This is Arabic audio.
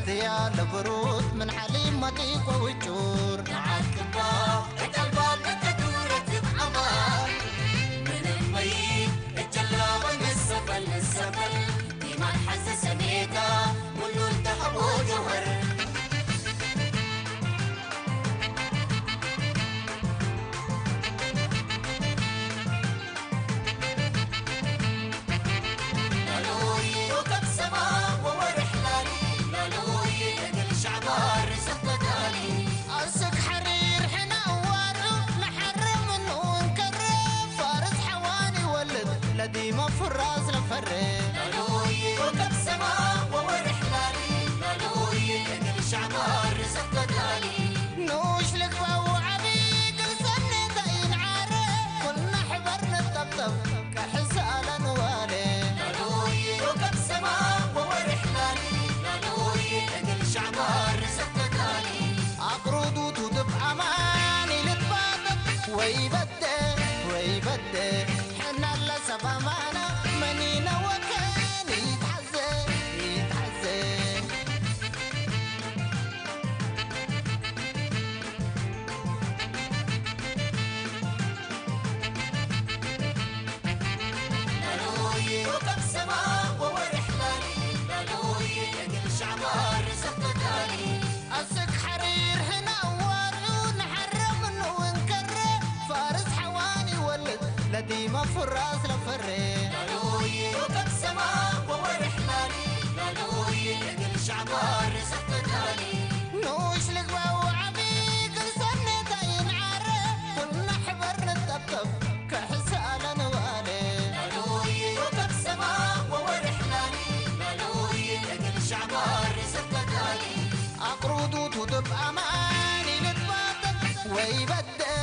ديال بروت من حليم مطيق ووجور معك الباب الباب تدورة بعمار من الميت الجلاب من السفل دي ما تحسس ميتا كله الذهب وجوهر ديما في الراس لفرين لالوي وكب سما وورح لالي لالوي اجل شعبار رزق دالي نوش لك وعبيد لسنة داين عارف كلنا حبرنا الطبطب كحس على نوالي لالوي وكب سما وورح لالي لالوي اجل شعبار رزق دالي عقرود وتوتب اماني لتباطب ويبدأ حنا لسف امانة منينا وكان يتحزن لالوي وكب سما وورح لالي لالوي اجل شعبار رزق دالي أسك حرير هنا وارعون حرم ونكره فارس حواني ولد لديما في الراس لفرين لالوي وكب سما وورح لالي لالوي اجل شعبار رزق دالي نوش لك وعبيق لسنة داين عارف كلنا حبرنا الطبطب كحس على نوالي لالوي وكب سما وورح لالي لالوي اجل شعبار رزق دالي عقرود وتوتب اماني لتباطب ويبدأ